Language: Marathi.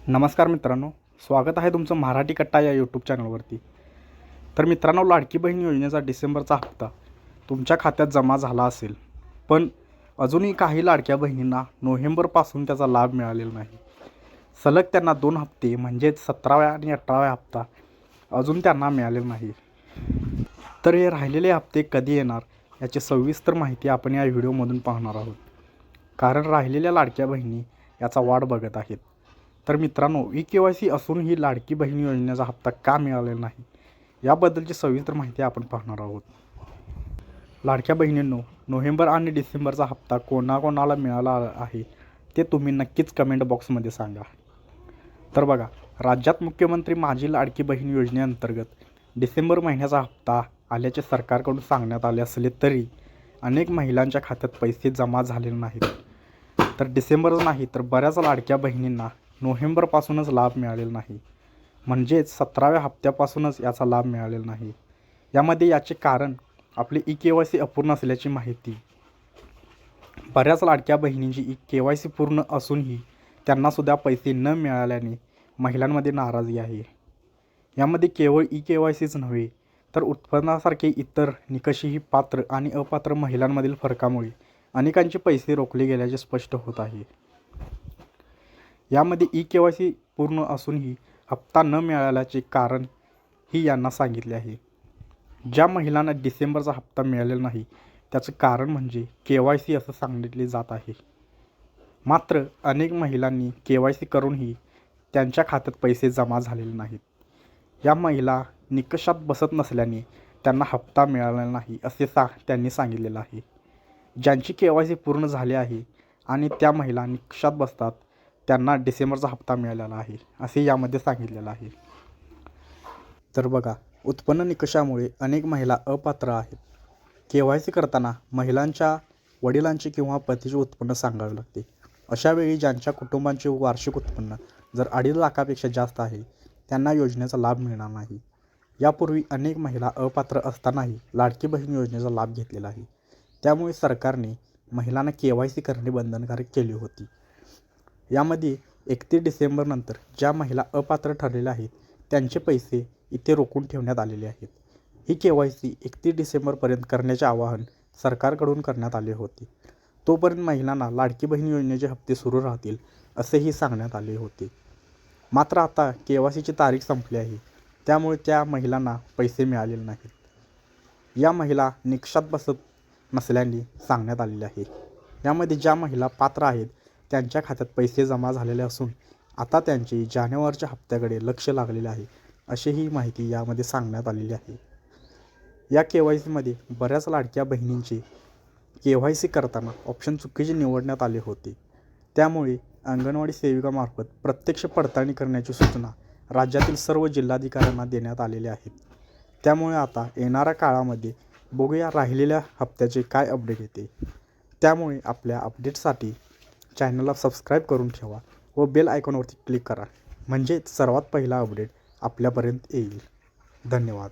नमस्कार मित्रांनो, स्वागत आहे तुमचं मराठी कट्टा या यूट्यूब चॅनलवरती. तर मित्रांनो, लाडकी बहीण योजनेचा डिसेंबरचा हप्ता तुमच्या खात्यात जमा झाला असेल, पण अजूनही काही लाडक्या बहिणींना नोव्हेंबरपासून त्याचा लाभ मिळालेला नाही. सलग त्यांना 2 हप्ते म्हणजेच 17व्या आणि 18व्या हप्ता अजून त्यांना मिळालेला नाही. तर हे राहिलेले हप्ते कधी येणार याची सविस्तर माहिती आपण या व्हिडिओमधून पाहणार आहोत, कारण राहिलेल्या लाडक्या बहिणी याचा वाट बघत आहेत. तर मित्रांनो, ई-के-वाय-सी असूनही लाडकी बहीण योजनेचा हप्ता का मिळालेला नाही याबद्दलची सविस्तर माहिती आपण पाहणार आहोत. लाडक्या बहिणींनो, नोव्हेंबर आणि डिसेंबरचा हप्ता कोणाकोणाला मिळाला आहे ते तुम्ही नक्कीच कमेंट बॉक्समध्ये सांगा. तर बघा, राज्यात मुख्यमंत्री माझी लाडकी बहीण योजनेअंतर्गत डिसेंबर महिन्याचा हप्ता आल्याचे सरकारकडून सांगण्यात आले असले तरी अनेक महिलांच्या खात्यात पैसे जमा झालेले नाहीत. तर डिसेंबरच नाही तर बऱ्याच लाडक्या बहिणींना नोव्हेंबरपासूनच लाभ मिळालेला नाही, म्हणजेच 17व्या हप्त्यापासूनच याचा लाभ मिळालेला नाही. याचे कारण आपली ई-के-वाय-सी अपूर्ण असल्याची माहिती. बऱ्याच लाडक्या बहिणींची ई-के-वाय-सी पूर्ण असूनही त्यांनासुद्धा पैसे न मिळाल्याने महिलांमध्ये नाराजी आहे. यामध्ये केवळ ई-के-वाय-सीच नव्हे तर उत्पन्नासारखे इतर निकषही पात्र आणि अपात्र महिलांमधील फरकामुळे अनेकांचे पैसे रोखले गेल्याचे स्पष्ट होत आहे. यामध्ये ई-के-वाय-सी पूर्ण असूनही हप्ता न मिळाल्याचे कारण ही यांना सांगितले आहे. ज्या महिलांना डिसेंबरचा हप्ता मिळालेला नाही त्याचे कारण म्हणजे के-वाय-सी असं सांगितले जात आहे. मात्र अनेक महिलांनी के-वाय-सी करूनही त्यांच्या खात्यात पैसे जमा झालेले नाहीत. या महिला निकषात बसत नसल्याने त्यांना हप्ता मिळालेला नाही असे त्यांनी सांगितलेलं आहे. ज्यांची के-वाय-सी पूर्ण झाली आहे आणि त्या महिला निकषात बसतात त्यांना डिसेंबरचा हप्ता मिळालेला आहे असे यामध्ये सांगितलेलं आहे. तर बघा, उत्पन्न निकषामुळे अनेक महिला अपात्र आहेत. के-वाय-सी करताना महिलांच्या वडिलांचे किंवा पतीचे उत्पन्न सांगावे लागते. अशावेळी ज्यांच्या कुटुंबांचे वार्षिक उत्पन्न जर 2.5 लाखापेक्षा जास्त आहे त्यांना योजनेचा लाभ मिळणार नाही. यापूर्वी अनेक महिला अपात्र असतानाही लाडकी बहीण योजनेचा लाभ घेतलेला आहे. त्यामुळे सरकारने महिलांना के-वाय-सी करणे बंधनकारक केली होती. यामध्ये 31 डिसेंबरनंतर ज्या महिला अपात्र ठरलेल्या आहेत त्यांचे पैसे इथे रोखून ठेवण्यात आलेले आहेत. ही के-वाय-सी 31 डिसेंबरपर्यंत करण्याचे आवाहन सरकारकडून करण्यात आले होते. तोपर्यंत महिलांना लाडकी बहीण योजनेचे हप्ते सुरू राहतील असेही सांगण्यात आले होते. मात्र आता के-वाय-सीची तारीख संपली आहे, त्यामुळे त्या महिलांना पैसे मिळालेले नाहीत. या महिला निकषात बसत नसल्याने सांगण्यात आलेले आहे. यामध्ये ज्या महिला पात्र आहेत त्यांच्या खात्यात पैसे जमा झालेले असून आता त्यांचे जानेवारीच्या हप्त्याकडे लक्ष लागलेले आहे अशीही माहिती यामध्ये सांगण्यात आलेली आहे. या के-वाय-सीमध्ये बऱ्याच लाडक्या बहिणींचे के-वाय-सी करताना ऑप्शन चुकीचे निवडण्यात आले होते. त्यामुळे अंगणवाडी सेविकामार्फत प्रत्यक्ष पडताळणी करण्याची सूचना राज्यातील सर्व जिल्हाधिकाऱ्यांना देण्यात आलेल्या आहेत. त्यामुळे आता येणाऱ्या काळामध्ये बघूया राहिलेल्या हप्त्याचे काय अपडेट येते. त्यामुळे आपल्या अपडेटसाठी चॅनलला सबस्क्राईब करून ठेवा व बेल आयकॉनवरती क्लिक करा, म्हणजेच सर्वात पहिला अपडेट आपल्यापर्यंत येईल. धन्यवाद.